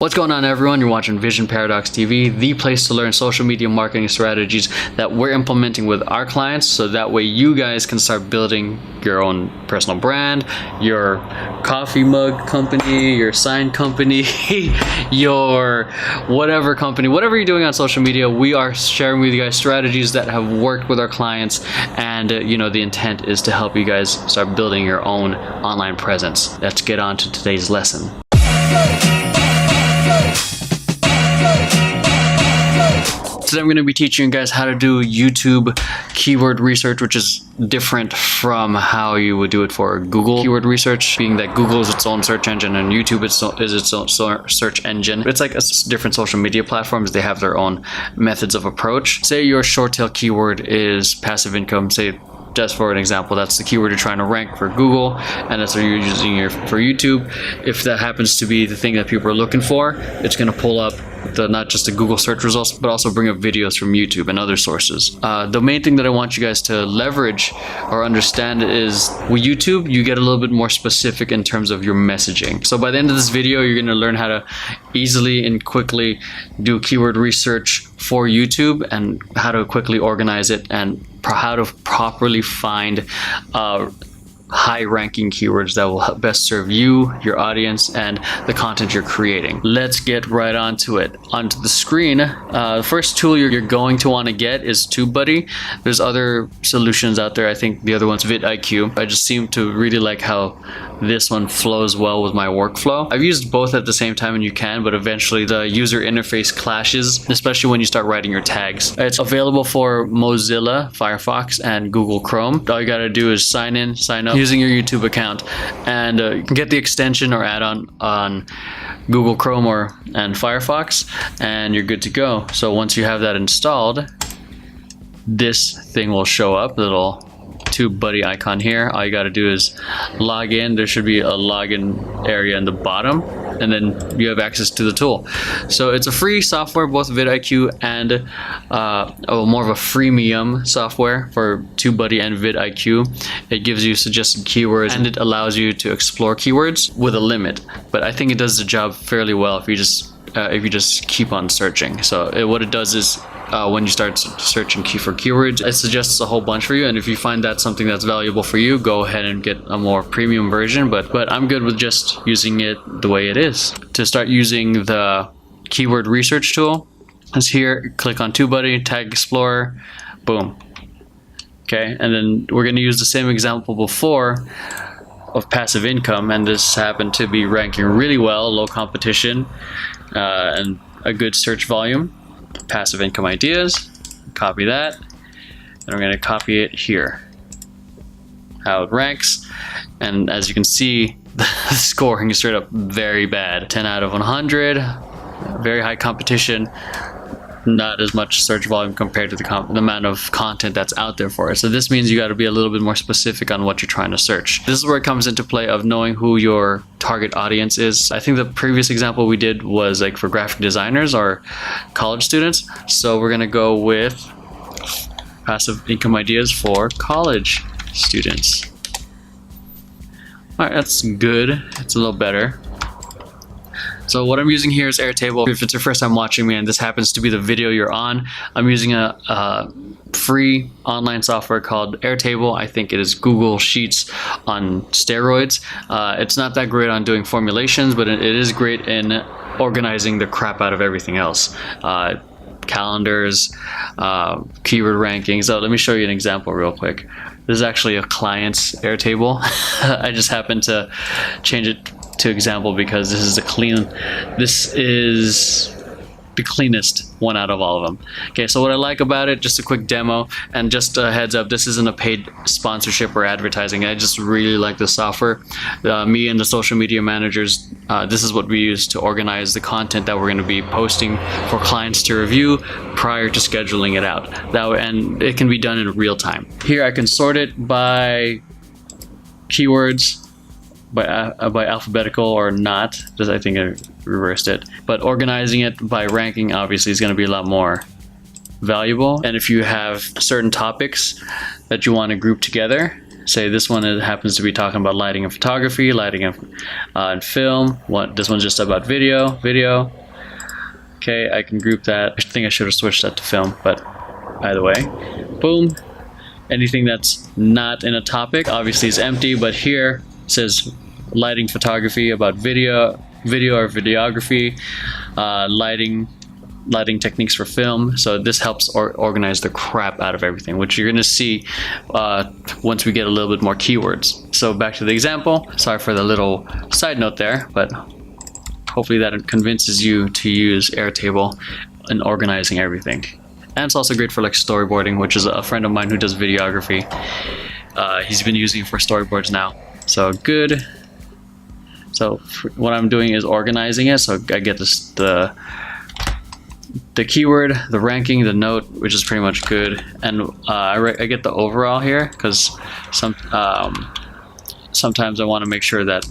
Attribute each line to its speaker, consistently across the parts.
Speaker 1: What's going on, everyone? You're watching Vision Paradox TV, the place to learn social media marketing strategies that we're implementing with our clients, so that way you guys can start building your own personal brand, your coffee mug company, your sign company, your whatever company, whatever you're doing on social media. We are sharing with you guys strategies that have worked with our clients, and the intent is to help you guys start building your own online presence. Let's get on to today's lesson. Today I'm going to be teaching you guys how to do YouTube keyword research, which is different from how you would do it for Google keyword research, being that Google is its own search engine and YouTube is its own search engine. It's like different social media platforms. They have their own methods of approach. Say your short tail keyword is passive income. Say, just for an example, that's the keyword you're trying to rank for Google, and that's what you're using for YouTube. If that happens to be the thing that people are looking for, it's going to pull up not just the Google search results, but also bring up videos from YouTube and other sources. The main thing that I want you guys to leverage or understand is with YouTube, you get a little bit more specific in terms of your messaging. So by the end of this video, you're going to learn how to easily and quickly do keyword research for YouTube and how to quickly organize it and how to properly find high-ranking keywords that will best serve you, your audience, and the content you're creating. Let's get right onto it. Onto the screen, the first tool you're going to want to get is TubeBuddy. There's other solutions out there. I think the other one's vidIQ. I just seem to really like how this one flows well with my workflow. I've used both at the same time, and you can, but eventually the user interface clashes, especially when you start writing your tags. It's available for Mozilla, Firefox, and Google Chrome. All you gotta do is sign in, sign up using your YouTube account, and you can get the extension or add-on on Google Chrome and Firefox, and you're good to go. So once you have that installed, this thing will show up, little TubeBuddy icon here. All you got to do is log in. There should be a login area in the bottom, and then you have access to the tool. So it's a free software, both vidIQ and more of a freemium software for TubeBuddy and vidIQ. It gives you suggested keywords, and it allows you to explore keywords with a limit. But I think it does the job fairly well if you just keep on searching. So what it does is when you start searching for keywords, it suggests a whole bunch for you, and if you find that something that's valuable for you, go ahead and get a more premium version, but I'm good with just using it the way it is. To start using the keyword research tool, is here, click on TubeBuddy, Tag Explorer, boom. Okay, and then we're going to use the same example before of passive income, and this happened to be ranking really well, low competition, and a good search volume. Passive income ideas, copy that, and we're going to copy it here, how it ranks. And as you can see, the scoring is straight up very bad. 10 out of 100, very high competition, not as much search volume compared to the amount of content that's out there for it. So this means you got to be a little bit more specific on what you're trying to search. This is where it comes into play of knowing who your target audience is. I think the previous example we did was like for graphic designers or college students. So we're going to go with passive income ideas for college students. All right, that's good. It's a little better. So what I'm using here is Airtable. If it's your first time watching me and this happens to be the video you're on, I'm using a free online software called Airtable. I think it is Google Sheets on steroids. It's not that great on doing formulations, but it is great in organizing the crap out of everything else. Calendars, keyword rankings. So let me show you an example real quick. This is actually a client's Airtable. I just happened to change it to example because this is the cleanest one out of all of them. Okay, so what I like about it, just a quick demo, and just a heads up, this isn't a paid sponsorship or advertising. I just really like the software. Me and the social media managers, this is what we use to organize the content that we're going to be posting for clients to review prior to scheduling it out. And it can be done in real time. Here I can sort it by keywords, by alphabetical or not. I think I reversed it. But organizing it by ranking obviously is going to be a lot more valuable. And if you have certain topics that you want to group together, say this one happens to be talking about lighting and photography, lighting and film. This one's just about video. Okay, I can group that. I think I should have switched that to film, but either way, boom. Anything that's not in a topic obviously is empty, but here it says lighting photography about video or videography, lighting techniques for film. So this helps organize the crap out of everything, which you're going to see once we get a little bit more keywords. So back to the example. Sorry for the little side note there, but hopefully that convinces you to use Airtable in organizing everything. And it's also great for like storyboarding, which is a friend of mine who does videography. He's been using it for storyboards now. So good. So what I'm doing is organizing it. So I get the keyword, the ranking, the note, which is pretty much good. And I get the overall here because sometimes I want to make sure that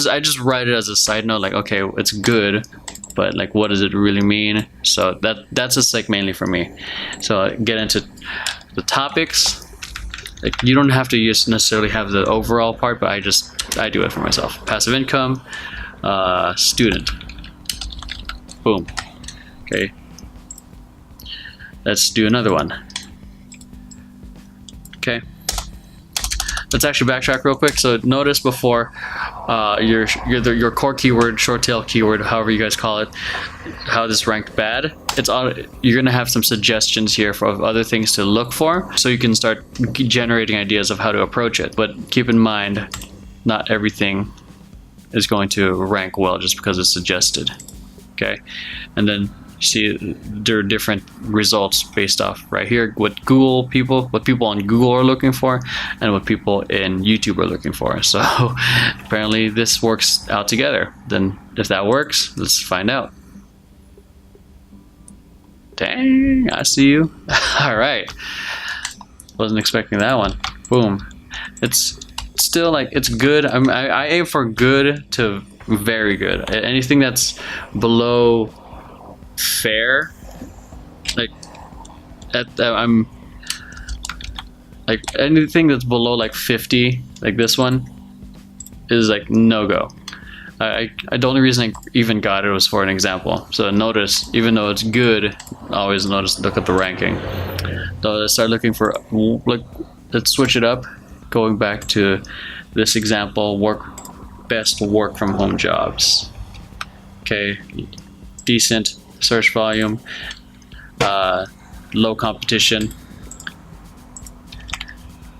Speaker 1: I just write it as a side note, like, okay, it's good, but like, what does it really mean? So that's just like mainly for me. So I get into the topics. Like, you don't have to necessarily have the overall part, but I do it for myself. Passive income, student. Boom. Okay. Let's do another one. Okay. Let's actually backtrack real quick. So notice before your core keyword, short tail keyword, however you guys call it, how this ranked bad. You're gonna have some suggestions here of other things to look for, so you can start generating ideas of how to approach it. But keep in mind, not everything is going to rank well just because it's suggested. Okay, and then see there are different results based off right here what people on Google are looking for and what people in YouTube are looking for. So apparently this works out together. Then if that works, let's find out. Dang, I see you. All right, wasn't expecting that one. Boom. It's still like, it's good. I aim for good to very good. Anything that's below fair, like I'm like anything that's below like 50, like this one, is like no go. The only reason I even got it was for an example. So notice, even though it's good, always look at the ranking. So let's start looking for, let's switch it up, going back to this example, best work from home jobs. Okay, decent search volume, low competition,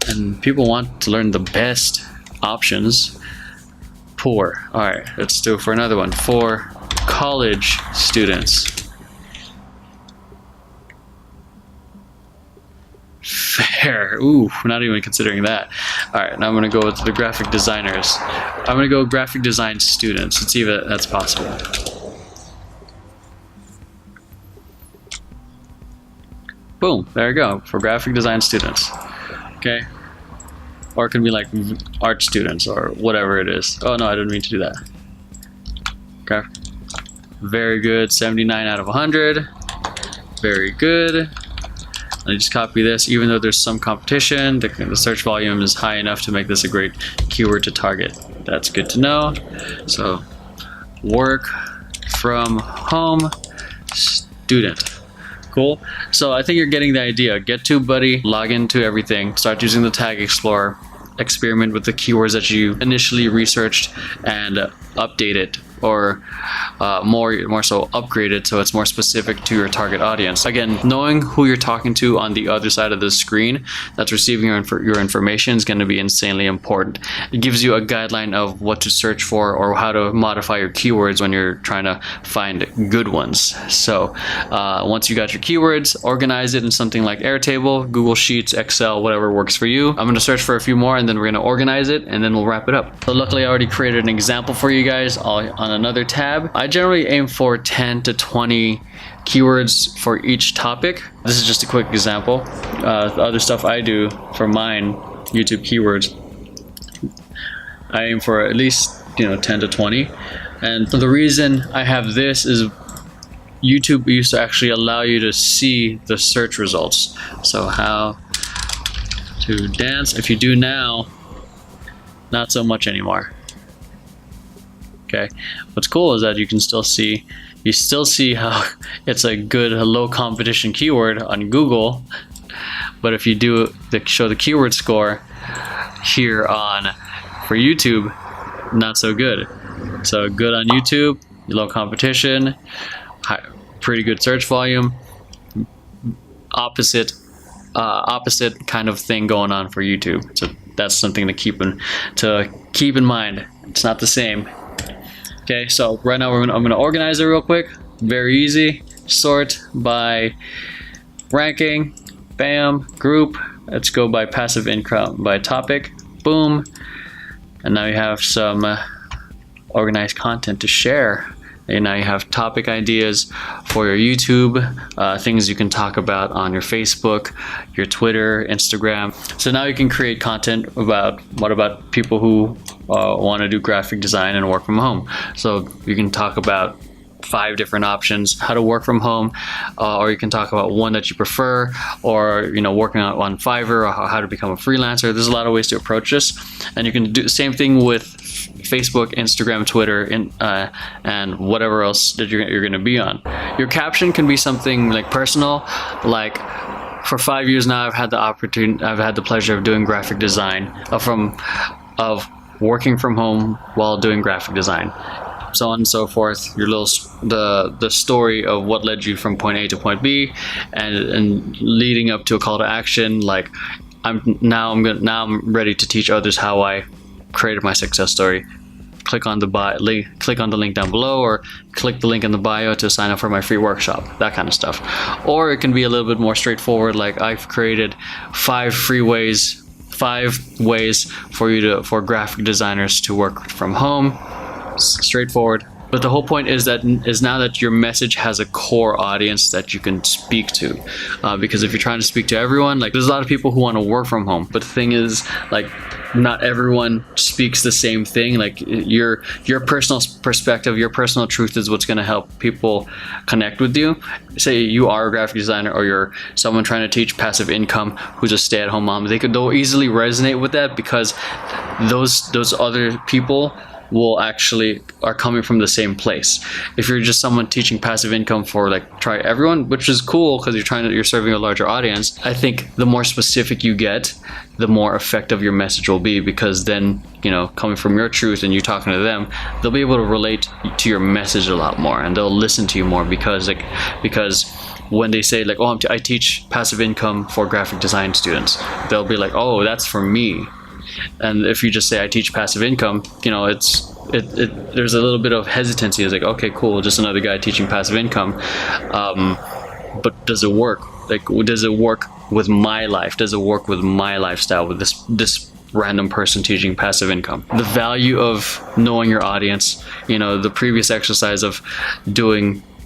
Speaker 1: and people want to learn the best options. Poor. All right, let's do it for another one. For college students. Fair. Ooh, we're not even considering that. All right, now I'm gonna go with the graphic designers. I'm gonna go graphic design students. Let's see if that's possible. Boom, there we go, for graphic design students. Okay, or it can be like art students or whatever it is. Oh no, I didn't mean to do that. Okay, very good, 79 out of 100. Very good. And I just copy this. Even though there's some competition, the search volume is high enough to make this a great keyword to target. That's good to know. So, work from home student. Cool. So I think you're getting the idea. Get TubeBuddy, log into everything, start using the Tag Explorer, experiment with the keywords that you initially researched, and update it, or more so upgrade it so it's more specific to your target audience. Again, knowing who you're talking to on the other side of the screen that's receiving your information is going to be insanely important. It gives you a guideline of what to search for or how to modify your keywords when you're trying to find good ones. So once you got your keywords, organize it in something like Airtable, Google Sheets, Excel, whatever works for you. I'm going to search for a few more and then we're going to organize it and then we'll wrap it up. So luckily I already created an example for you guys on another tab. I generally aim for 10 to 20 keywords for each topic. This is just a quick example. The other stuff I do for mine, YouTube keywords, I aim for at least 10 to 20. And the reason I have this is YouTube used to actually allow you to see the search results. So how to dance. If you do now, not so much anymore. Okay, what's cool is that you still see how it's a good low competition keyword on Google, but if you do show the keyword score here for YouTube, not so good. So good on YouTube, low competition, pretty good search volume. Opposite kind of thing going on for YouTube. So that's something to keep in mind. It's not the same. Okay, so right now I'm gonna organize it real quick. Very easy. Sort by ranking. Bam. Group. Let's go by passive income by topic. Boom. And now you have some organized content to share. And now you have topic ideas for your YouTube, things you can talk about on your Facebook, your Twitter, Instagram. So now you can create content about people who want to do graphic design and work from home. So you can talk about 5 different options how to work from home, or you can talk about one that you prefer, or working on Fiverr, or how to become a freelancer. There's a lot of ways to approach this, and you can do the same thing with Facebook, Instagram, Twitter, and whatever else that you're going to be on. Your caption can be something like personal, like for 5 years now I've had the pleasure of doing graphic design, of working from home while doing graphic design, so on and so forth. Your the story of what led you from point A to point B, and leading up to a call to action, like I'm ready to teach others how I created my success story. Click on the link down below, or click the link in the bio to sign up for my free workshop, that kind of stuff. Or it can be a little bit more straightforward, like I've created 5 ways for graphic designers to work from home. Straightforward. But the whole point is now that your message has a core audience that you can speak to, because if you're trying to speak to everyone, like there's a lot of people who want to work from home, but the thing is, like, not everyone speaks the same thing. Like your personal perspective, your personal truth is what's going to help people connect with you. Say you are a graphic designer, or you're someone trying to teach passive income who's a stay-at-home mom. They'll easily resonate with that, because those other people are coming from the same place. If you're just someone teaching passive income for try everyone, which is cool because you're serving a larger audience, I think the more specific you get, the more effective your message will be, because then coming from your truth and you talking to them, they'll be able to relate to your message a lot more, and they'll listen to you more, because when they say I teach passive income for graphic design students, they'll be like, oh, that's for me. And if you just say I teach passive income, there's a little bit of hesitancy. It's like, okay, cool, just another guy teaching passive income, but does it work? Does it work with my life? Does it work with my lifestyle, with this random person teaching passive income? The value of knowing your audience, the previous exercise of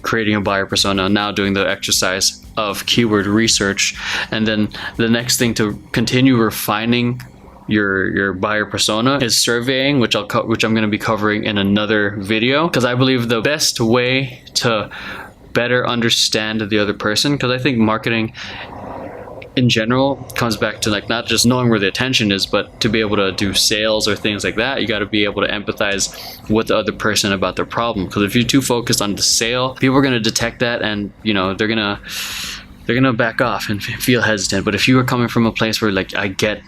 Speaker 1: creating a buyer persona, now doing the exercise of keyword research, and then the next thing to continue refining your buyer persona is surveying, which I'm going to be covering in another video, because I believe the best way to better understand the other person, because I think marketing in general comes back to not just knowing where the attention is, but to be able to do sales or things like that, you got to be able to empathize with the other person about their problem. Because if you're too focused on the sale, people are going to detect that, and they're gonna back off and feel hesitant. But if you are coming from a place where I get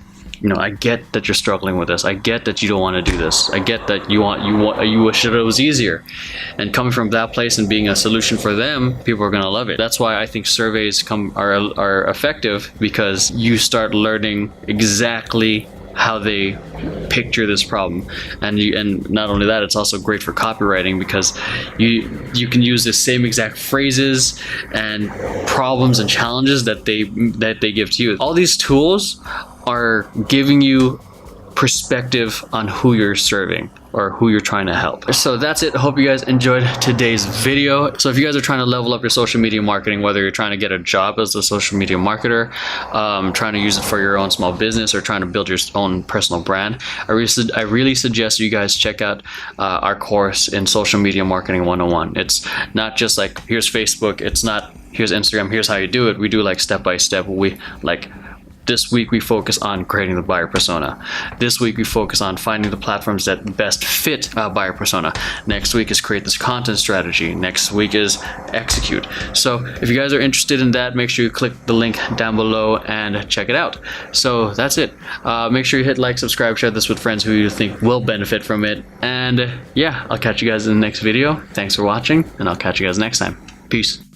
Speaker 1: that you're struggling with this. I get that you don't want to do this. I get that you wish that it was easier. And coming from that place and being a solution for them, people are going to love it. That's why I think surveys are effective, because you start learning exactly how they picture this problem, and not only that, it's also great for copywriting, because you can use the same exact phrases and problems and challenges that they give to you. All these tools are giving you perspective on who you're serving or who you're trying to help. So that's it. I hope you guys enjoyed today's video. So if you guys are trying to level up your social media marketing, whether you're trying to get a job as a social media marketer, trying to use it for your own small business, or trying to build your own personal brand, I really suggest you guys check out our course in Social Media Marketing 101. It's not just here's Facebook, it's not here's Instagram, here's how you do it. We do step by step. This week we focus on creating the buyer persona. This week we focus on finding the platforms that best fit a buyer persona. Next week is create this content strategy. Next week is execute. So if you guys are interested in that, make sure you click the link down below and check it out. So that's it. Make sure you hit like, subscribe, share this with friends who you think will benefit from it. And yeah, I'll catch you guys in the next video. Thanks for watching, and I'll catch you guys next time. Peace.